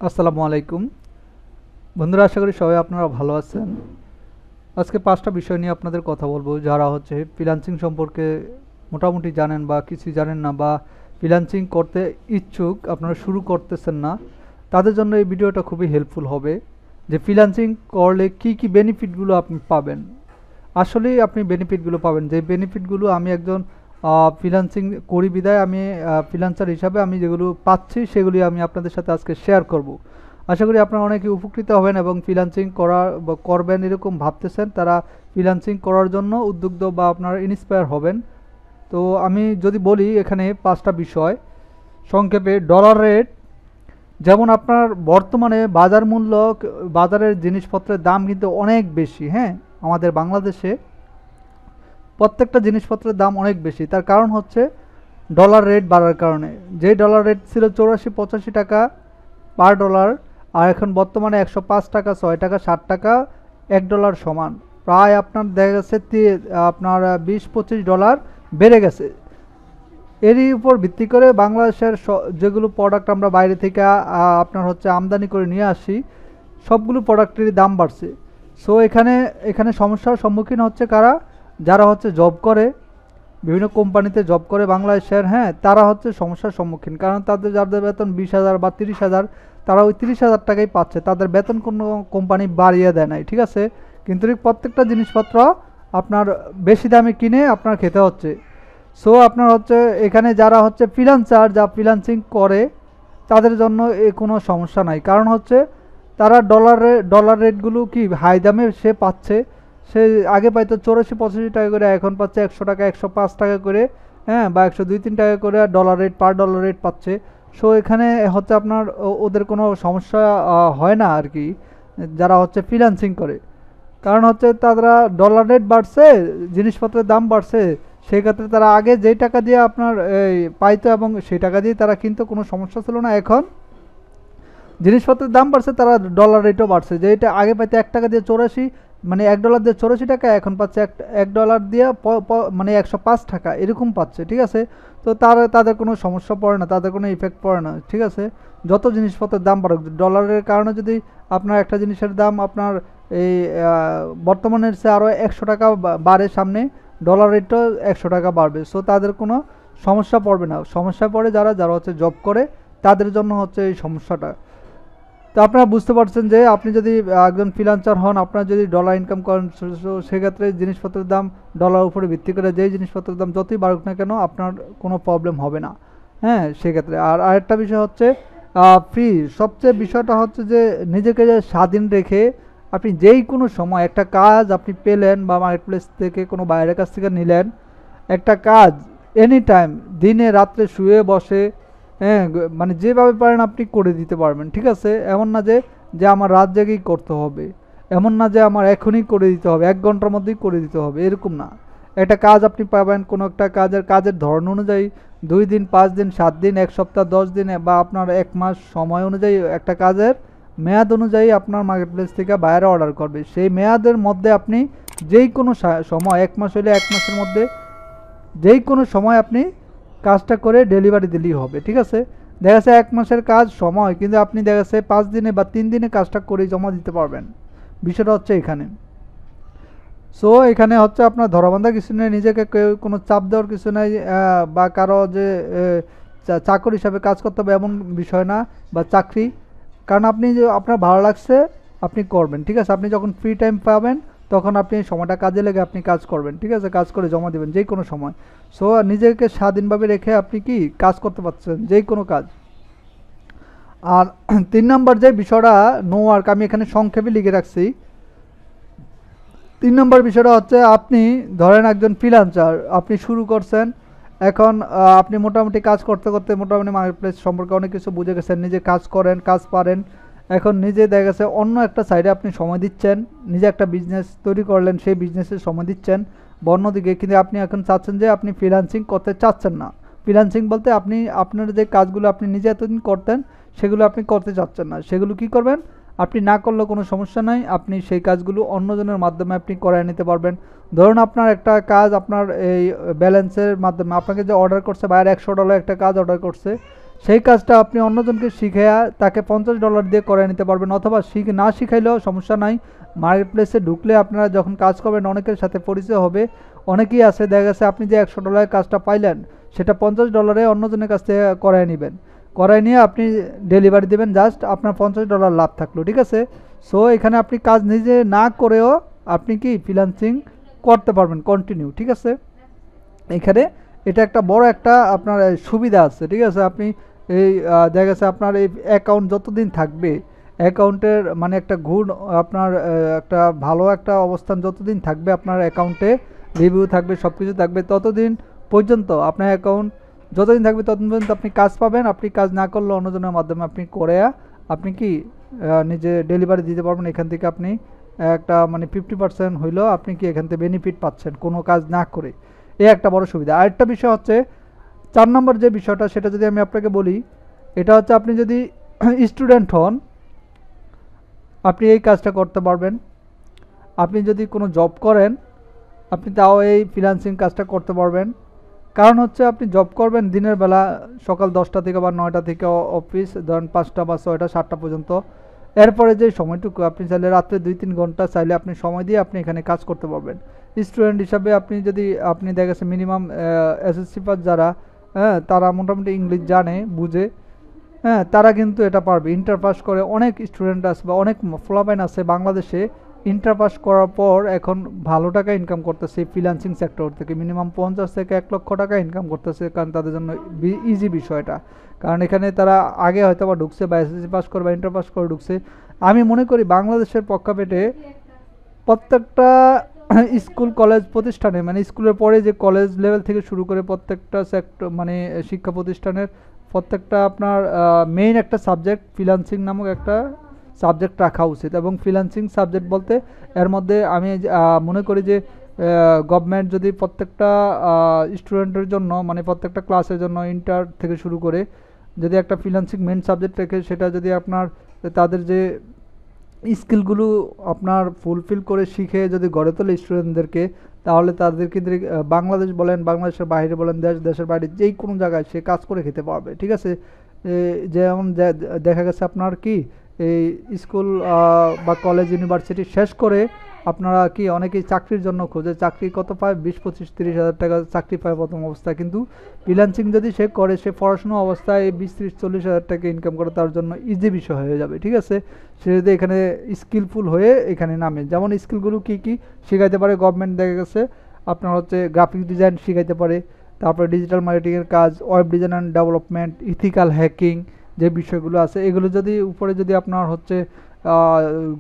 আসসালামু আলাইকুম বন্ধুরা, আশা করি সবাই আপনারা ভালো আছেন। আজকে 5টা বিষয় নিয়ে আপনাদের কথা বলবো। যারা হচ্ছে ফ্রিল্যান্সিং সম্পর্কে মোটামুটি জানেন বা কিছু জানেন না, বা ফ্রিল্যান্সিং করতে ইচ্ছুক, আপনারা শুরু করতেছেন না, তাদের জন্য এই ভিডিওটা খুবই হেল্পফুল হবে। যে ফ্রিল্যান্সিং করলে কি কি বেনিফিটগুলো আপনি পাবেন। আসলেই আপনি বেনিফিটগুলো পাবেন, যে বেনিফিটগুলো আমি একজন ফ্রিল্যান্সিং করি বিদায় আমি ফ্রিল্যান্সার হিসাবে আমি যেগুলো পাচ্ছি সেগুলি আমি আপনাদের সাথে আজকে শেয়ার করব। আশা করি আপনারা অনেকে উপকৃত হবেন এবং ফ্রিল্যান্সিং করা বা করবেন এরকম ভাবতেছেন, তারা ফ্রিল্যান্সিং করার জন্য উদ্যুক্ত বা আপনারা ইন্সপায়ার হবেন। তো আমি যদি বলি এখানে 5টা বিষয় সংক্ষেপে। ডলার রেট, যেমন আপনার বর্তমানে বাজার মূল্য, বাজারের জিনিসপত্রের দাম কিন্তু অনেক বেশি। হ্যাঁ, আমাদের বাংলাদেশে প্রত্যেকটা জিনিসপত্রের দাম অনেক বেশি। তার কারণ হচ্ছে ডলার রেট বাড়ার কারণে। যে ডলার রেট ছিল 84-85 টাকা পার ডলার, আর এখন বর্তমানে 105 টাকা, 6 টাকা, 60 টাকা $1 সমান। প্রায় আপনার দেখা গেছে আপনার 20-25 ডলার বেড়ে গেছে। এরই উপর ভিত্তি করে বাংলাদেশের যেগুলো প্রোডাক্ট আমরা বাইরে থেকে আপনার হচ্ছে আমদানি করে নিয়ে আসি, সবগুলো প্রোডাক্টেরই দাম বাড়ছে। সো এখানে এখানে সমস্যার সম্মুখীন হচ্ছে কারা? যারা হচ্ছে জব করে, বিভিন্ন কোম্পানিতে জব করে বাংলাদেশের, হ্যাঁ, তারা হচ্ছে সমস্যার সম্মুখীন। কারণ যাদের বেতন 20,000 বা 30,000, তারা ওই 30,000 টাকাই পাচ্ছে, তাদের বেতন কোনো কোম্পানি বাড়িয়ে দেয় নাই, ঠিক আছে। কিন্তু প্রত্যেকটা জিনিসপত্র আপনার বেশি দামে কিনে আপনার খেতে হচ্ছে। সো আপনার হচ্ছে এখানে যারা হচ্ছে ফ্রিল্যান্সার, যা ফ্রিল্যান্সিং করে, তাদের জন্য কোনো সমস্যা নাই। কারণ হচ্ছে তারা ডলার রেটগুলো কি হাই দামে সে পাচ্ছে। সে আগে পাইতো 84-85 টাকা করে, এখন পাচ্ছে 100 টাকা, 105 টাকা করে, হ্যাঁ, বা 102-3 টাকা করে ডলার রেট, পার ডলার রেট পাচ্ছে। সো এখানে হচ্ছে আপনার ওদের কোনো সমস্যা হয় না আর কি, যারা হচ্ছে ফ্রিল্যান্সিং করে। কারণ হচ্ছে তারা ডলার রেট বাড়ছে, জিনিসপত্রের দাম বাড়ছে, সেই ক্ষেত্রে তারা আগে যেই টাকা দিয়ে আপনার এই পাইতো এবং সেই টাকা দিয়ে তারা কিন্তু কোনো সমস্যা ছিল না। এখন জিনিসপত্রের দাম বাড়ছে, তারা ডলার রেটও বাড়ছে। যেটা আগে পাইতে 1 টাকা দিয়ে 84, মানে $1 দিয়ে 84 টাকা, এখন পাচ্ছে $1 দিয়ে মানে 105 টাকা এরকম পাচ্ছে, ঠিক আছে। তো তাদের কোনো সমস্যা পড়ে না, তাদের কোনো ইফেক্ট পড়ে না, ঠিক আছে। যত জিনিসপত্রের দাম বাড়ুক, ডলারের কারণে যদি আপনার একটা জিনিসের দাম আপনার এই বর্তমানের চেয়ে আরও 100 টাকা বাড়ে সামনে, ডলার রেটও 100 টাকা বাড়বে। সো তাদের কোনো সমস্যা পড়বে না। সমস্যা পড়ে যারা যারা হচ্ছে জব করে, তাদের জন্য হচ্ছে এই সমস্যাটা। তো আপনারা বুঝতে পারছেন যে আপনি যদি একজন ফ্রিল্যান্সার হন, আপনারা যদি ডলার ইনকাম করেন, সেক্ষেত্রে জিনিসপত্রের দাম ডলার উপরে ভিত্তি করে যেই জিনিসপত্রের দাম যতই বাড়ুক না কেন, আপনার কোনো প্রবলেম হবে না, হ্যাঁ, সেক্ষেত্রে। আর আরেকটা বিষয় হচ্ছে ফ্রি। সবচেয়ে বিষয়টা হচ্ছে যে নিজেকে যে স্বাধীন রেখে আপনি যেই কোনো সময় একটা কাজ আপনি পেলেন বা মার্কেট প্লেস থেকে কোনো বাইরের কাছ থেকে নিলেন, একটা কাজ এনি টাইম, দিনে রাত্রে শুয়ে বসে, হ্যাঁ, মানে যেভাবে পারেন আপনি করে দিতে পারবেন, ঠিক আছে। এমন না যে যে আমার রাত জেগেই করতে হবে, এমন না যে আমার এখনই করে দিতে হবে, 1 ঘন্টার মধ্যেই করে দিতে হবে, এরকম না। একটা কাজ আপনি পাবেন কোনো একটা কাজের ধরন অনুযায়ী 2 দিন, 5 দিন, 7 দিন, 1 সপ্তাহ, 10 দিন, বা আপনার 1 মাস সময় অনুযায়ী একটা কাজের মেয়াদ অনুযায়ী আপনার মার্কেট প্লেস থেকে বাইরে অর্ডার করবে। সেই মেয়াদের মধ্যে আপনি যেই কোনো সময়, 1 মাস হলে 1 মাসের মধ্যে যেই কোনো সময় আপনি কাজটা করে ডেলিভারি দিলেই হবে, ঠিক আছে। দেখা যাচ্ছে 1 মাসের কাজ সময়, কিন্তু আপনি দেখা যাচ্ছে 5 দিনে বা 3 দিনে কাজটা করে জমা দিতে পারবেন। বিষয়টা হচ্ছে এখানে। সো এখানে হচ্ছে আপনার ধরাবান্ধা কিছু নেই, নিজেকে কেউ কোনো চাপ দেওয়ার কিছু নেই, বা কারো যে চাকর হিসাবে কাজ করতে হবে এমন বিষয় না, বা চাকরি। কারণ আপনি যে আপনার ভালো লাগছে আপনি করবেন, ঠিক আছে। আপনি যখন ফ্রি টাইম পাবেন তখন আপনি সময়টা কাজে লেগে আপনি কাজ করবেন, ঠিক আছে। কাজ করে জমা দেবেন যে কোনো সময়। সো নিজেকে স্বাধীনভাবে রেখে আপনি কি কাজ করতে পারছেন, যে কোনো কাজ। আর 3 নম্বর যে বিষয়টা, নো ওয়ার্ক, আমি এখানে সংক্ষেপে লিখে রাখছি। 3 নম্বর বিষয়টা হচ্ছে, আপনি ধরেন একজন ফ্রিল্যান্সার, আপনি শুরু করছেন, এখন আপনি মোটামুটি কাজ করতে করতে মোটামুটি মার্কেট প্লেস সম্পর্কে অনেক কিছু বুঝে গেছেন, নিজে কাজ করেন, কাজ পারেন। এখন নিজে দেখা গেছে অন্য একটা সাইডে আপনি সময় দিচ্ছেন, নিজে একটা বিজনেস তৈরি করলেন, সেই বিজনেসে সময় দিচ্ছেন অন্যদিকে। কিন্তু আপনি এখন চাচ্ছেন যে আপনি ফ্রিল্যান্সিং করতে চাচ্ছেন না। ফ্রিল্যান্সিং বলতে আপনি আপনার যে কাজগুলো আপনি নিজে এতদিন করতেন সেগুলো আপনি করতে চাচ্ছেন না। সেগুলো কি করবেন? আপনি না করলেও কোনো সমস্যা নাই, আপনি সেই কাজগুলো অন্যজনের মাধ্যমে আপনি করায় নিতে পারবেন। ধরুন আপনার একটা কাজ আপনার এই ব্যালেন্সের মাধ্যমে আপনাকে যে অর্ডার করছে, বাইরে $100 একটা কাজ অর্ডার করছে, সেই কাজটা আপনি অন্যজনকে শিখাইয়া তাকে $50 দিয়ে করে নিতে পারবেন, অথবা না শিখাইলেও সমস্যা নাই। মার্কেট প্লেসে ঢুকলে আপনারা যখন কাজ করবেন অনেকের সাথে পরিচয় হবে। অনেকেই আছে, দেখা গেছে আপনি যে $100 কাজটা পাইলেন সেটা $50 অন্যজনের কাছ থেকে করায় নেবেন, করায় নিয়ে আপনি ডেলিভারি দেবেন, জাস্ট আপনার $50 লাভ থাকলো, ঠিক আছে। সো এখানে আপনি কাজ নিজে না করেও আপনি কি ফ্রিল্যান্সিং করতে পারবেন কন্টিনিউ, ঠিক আছে। এখানে এটা একটা বড় একটা আপনার সুবিধা আছে, ঠিক আছে। আপনি এই দেখা গেছে আপনার এই অ্যাকাউন্ট যতদিন থাকবে, অ্যাকাউন্টের মানে একটা গুড আপনার একটা ভালো একটা অবস্থান যতদিন থাকবে, আপনার অ্যাকাউন্টে রিভিউ থাকবে, সব কিছু থাকবে, ততদিন পর্যন্ত আপনার অ্যাকাউন্ট যতদিন থাকবে ততদিন পর্যন্ত আপনি কাজ পাবেন। আপনি কাজ না করলে অন্যজনের মাধ্যমে আপনি করে আপনি কি নিজে ডেলিভারি দিতে পারবেন। এখান থেকে আপনি একটা মানে 50% হইলেও আপনি কি এখান থেকে বেনিফিট পাচ্ছেন কোনো কাজ না করে। এই একটা বড় সুবিধা। আরেকটা বিষয় হচ্ছে 4 নম্বর যে বিষয়টা, সেটা যদি আমি আপনাকে বলি, এটা হচ্ছে আপনি যদি স্টুডেন্ট হন আপনি এই কাজটা করতে পারবেন। আপনি যদি কোনো জব করেন আপনি তাও এই ফ্রিল্যান্সিং কাজটা করতে পারবেন। কারণ হচ্ছে আপনি জব করবেন দিনের বেলা সকাল 10টা থেকে বা 9টা থেকে অফিস, ধরেন 5টা বা 6টা 7টা পর্যন্ত। এরপরে যে সময়টুকু আপনি চাইলে রাত্রে 2-3 ঘন্টা চাইলে আপনি সময় দিয়ে আপনি এখানে কাজ করতে পারবেন। স্টুডেন্ট হিসাবে আপনি যদি আপনি দেখা গেছে মিনিমাম এসএসসি পাস যারা, হ্যাঁ, তারা মোটামুটি ইংলিশ জানে বুঝে, হ্যাঁ, তারা কিন্তু এটা পারবে। ইন্টার পাস করে অনেক স্টুডেন্ট আছে বা অনেক ফ্লোপাইন আছে বাংলাদেশে, ইন্টার পাস করার পর এখন ভালো টাকা ইনকাম করতেছে ফ্রিল্যান্সিং সেক্টর থেকে, মিনিমাম 50 থেকে 1 লক্ষ টাকা ইনকাম করতেছে। কারণ তাদের জন্য ইজি বিষয়টা, কারণ এখানে তারা আগে হয়তো বা ঢুকছে বা এসএসসি পাস করে বা ইন্টার পাস করে ঢুকছে। আমি মনে করি বাংলাদেশের প্রেক্ষাপটে প্রত্যেকটা স্কুল কলেজ প্রতিষ্ঠানে, মানে স্কুলের পরে যে কলেজ লেভেল থেকে শুরু করে প্রত্যেকটা সেক্টর মানে শিক্ষা প্রতিষ্ঠানের প্রত্যেকটা আপনার মেইন একটা সাবজেক্ট ফ্রিল্যান্সিং নামক একটা সাবজেক্ট রাখা উচিত। এবং ফ্রিল্যান্সিং সাবজেক্ট বলতে এর মধ্যে আমি মনে করি যে গভর্নমেন্ট যদি প্রত্যেকটা স্টুডেন্টের জন্য মানে প্রত্যেকটা ক্লাসের জন্য ইন্টার থেকে শুরু করে যদি একটা ফ্রিল্যান্সিং মেইন সাবজেক্ট রেখে সেটা যদি আপনার তাদের যে স্কিলগুলো আপনার ফুলফিল করে শিখে যদি গড়ে তোলে স্টুডেন্টদেরকে, তাহলে তাদেরকে বাংলাদেশ বলেন, বাংলাদেশের বাইরে বলেন, দেশের বাইরে যেই কোনো জায়গায় সে কাজ করে খেতে পারবে, ঠিক আছে। যেমন দেখা গেছে আপনার কি এই স্কুল বা কলেজ ইউনিভার্সিটি শেষ করে আপনারা কি অনেকেই চাকরির জন্য খোঁজে, চাকরি কত পায় 20-25-30 হাজার টাকা চাকরি পায় প্রথম অবস্থায়, কিন্তু ফ্রিল্যান্সিং যদি সে করে সে পড়াশোনা অবস্থায় 20-30-40 হাজার টাকা ইনকাম করে তার জন্য ইজি বিষয় হয়ে যাবে, ঠিক আছে। সে যদি এখানে স্কিলফুল হয়ে এখানে নামে, যেমন স্কিলগুলো কী কী শেখাইতে পারে গভর্নমেন্ট, দেখা গেছে আপনার হচ্ছে গ্রাফিক ডিজাইন শেখাইতে পারে, তারপরে ডিজিটাল মার্কেটিংয়ের কাজ, web design and development, ethical hacking যে বিষয়গুলো আছে, এগুলো যদি উপরে যদি আপনার হচ্ছে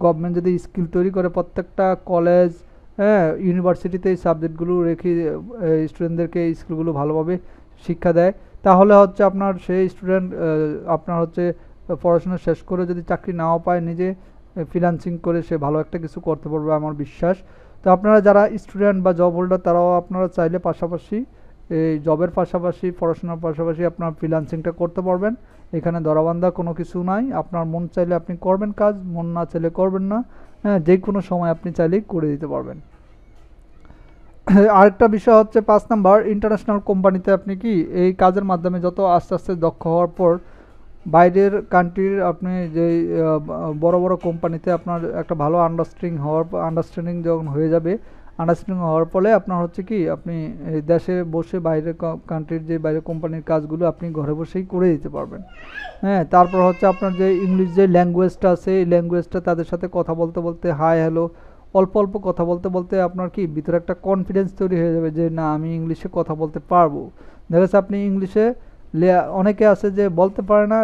গভর্নমেন্ট যদি স্কিল তৈরি করে প্রত্যেকটা কলেজ, হ্যাঁ, ইউনিভার্সিটিতে এই সাবজেক্টগুলো রেখে স্টুডেন্টদেরকে এই স্কিলগুলো ভালোভাবে শিক্ষা দেয়, তাহলে হচ্ছে আপনার সেই স্টুডেন্ট আপনার হচ্ছে পড়াশোনা শেষ করে যদি চাকরি নাও পায় নিজে ফ্রিল্যান্সিং করে সে ভালো একটা কিছু করতে পারবে আমার বিশ্বাস। তো আপনারা যারা স্টুডেন্ট বা জব হোল্ডার তারাও আপনারা চাইলে পাশাপাশি এই জবের পাশাপাশি পড়াশোনার পাশাপাশি আপনার ফ্রিল্যান্সিংটা করতে পারবেন। এখানে ধরাবান্ধা কোনো কিছু নাই, আপনার মন চাইলে আপনি করবেন কাজ, মন না চাইলে করবেন না, হ্যাঁ, যে কোনো সময় আপনি চাইলেই করে দিতে পারবেন। আরেকটা বিষয় হচ্ছে 5 নাম্বার, ইন্টারন্যাশনাল কোম্পানিতে আপনি কি এই কাজের মাধ্যমে যত আস্তে আস্তে দক্ষ হওয়ার পর বাইরের কান্ট্রির আপনি যে বড় বড় কোম্পানিতে আপনার একটা ভালো আন্ডারস্ট্যান্ডিং যখন হয়ে যাবে, আন্ডারস্ট্যান্ডিং হওয়ার ফলে আপনার হচ্ছে কি আপনি দেশে বসে বাইরের কান্ট্রির যে বাইরের কোম্পানির কাজগুলো আপনি ঘরে বসেই করে দিতে পারবেন। হ্যাঁ, তারপর হচ্ছে আপনার যে ইংলিশ যে ল্যাঙ্গুয়েজটা আছে এই ল্যাঙ্গুয়েজটা তাদের সাথে কথা বলতে বলতে হাই হ্যালো অল্প অল্প কথা বলতে বলতে আপনার কি ভিতরে একটা কনফিডেন্স তৈরি হয়ে যাবে যে না আমি ইংলিশে কথা বলতে পারবো। দেখা যাচ্ছে আপনি ইংলিশে অনেকে আছে যে বলতে পারে না,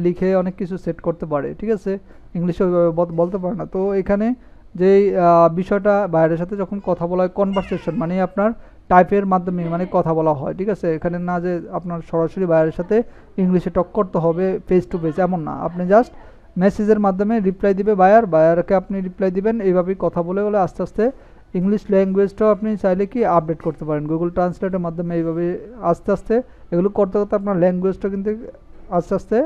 লিখে অনেক কিছু সেট করতে পারে, ঠিক আছে, ইংলিশে ওইভাবে বলতে পারে না। তো এখানে যেই বিষয়টা বাইরের সাথে যখন কথা বলা হয় কনভারসেশন মানে আপনার টাইপের মাধ্যমে মানে কথা বলা হয়, ঠিক আছে, এখানে না যে আপনার সরাসরি বাইরের সাথে ইংলিশে টক করতে হবে ফেস টু ফেস, এমন না, আপনি জাস্ট মেসেজের মাধ্যমে রিপ্লাই দিবে বায়ারকে আপনি রিপ্লাই দিবেন, এইভাবেই কথা বলে বলে আস্তে আস্তে ইংলিশ ল্যাঙ্গুয়েজটাও আপনি চাইলে কি আপডেট করতে পারেন গুগল ট্রান্সলেটের মাধ্যমে। এইভাবে আস্তে আস্তে এগুলো করতে করতে আপনার ল্যাঙ্গুয়েজটা কিন্তু আস্তে আস্তে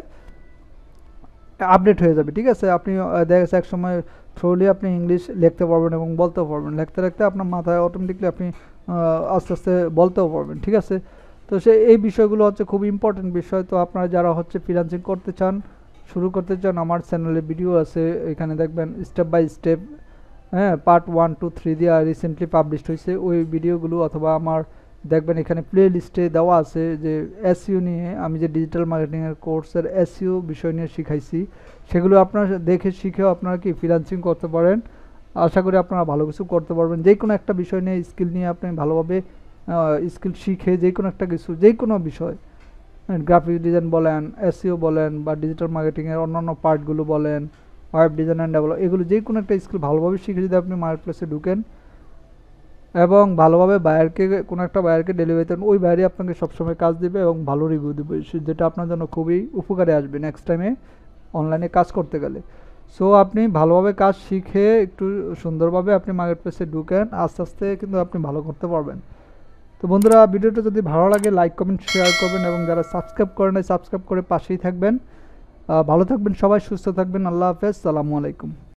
আপডেট হয়ে যাবে, ঠিক আছে। আপনি দেখা গেছে এক সময় থ্রুলি আপনি ইংলিশ লিখতে পারবেন এবং বলতেও পারবেন, লিখতে লিখতে আপনার মাথায় অটোমেটিকলি আপনি আস্তে আস্তে বলতেও পারবেন, ঠিক আছে। তো এই বিষয়গুলো হচ্ছে খুব ইম্পর্টেন্ট বিষয়। তো আপনারা যারা হচ্ছে ফ্রিল্যান্সিং করতে চান, শুরু করতে চান, আমার চ্যানেলে ভিডিও আছে, এখানে দেখবেন স্টেপ বাই স্টেপ, হ্যাঁ, পার্ট 1 2 3 দিয়ে রিসেন্টলি পাবলিশড হয়েছে ওই ভিডিওগুলো, অথবা আমার দেখবেন এখানে প্লে লিস্টে দেওয়া আছে যে এসইও নিয়ে আমি যে ডিজিটাল মার্কেটিংয়ের কোর্সের এসইও বিষয় নিয়ে শিখাইছি, সেগুলো আপনারা দেখে শিখেও আপনারা কি ফ্রিল্যান্সিং করতে পারেন। আশা করি আপনারা ভালো কিছু করতে পারবেন। যে কোনো একটা বিষয় নিয়ে স্কিল নিয়ে আপনি ভালোভাবে স্কিল শিখে যে কোনো একটা কিছু, যে কোনো বিষয়, গ্রাফিক ডিজাইন বলেন, এসইও বলেন, বা ডিজিটাল মার্কেটিংয়ের অন্যান্য পার্টগুলো বলেন, ওয়েব ডিজাইন অ্যান্ড ডেভেলপ, এগুলো যে কোনো একটা স্কিল ভালোভাবে শিখে যদি আপনি মার্কেট প্লেসে ঢুকেন এবং ভালোভাবে বায়ারকে, কোনো একটা বায়ারকে ডেলিভারি দেন, ওই বায়ারই আপনাকে সবসময় কাজ দেবে এবং ভালো রিভিউ দেবে, যেটা আপনার জন্য খুবই উপকারে আসবে নেক্সট টাইমে অনলাইনে কাজ করতে গেলে। সো আপনি ভালোভাবে কাজ শিখে একটু সুন্দরভাবে আপনি মার্কেট প্লেসে ঢুকেন, আস্তে আস্তে কিন্তু আপনি ভালো করতে পারবেন। তো বন্ধুরা, ভিডিওটা যদি ভালো লাগে লাইক কমেন্ট শেয়ার করবেন, এবং যারা সাবস্ক্রাইব করেন সাবস্ক্রাইব করে পাশেই থাকবেন। ভালো থাকবেন সবাই, সুস্থ থাকবেন। আল্লাহ হাফেজ, সালামু আলাইকুম।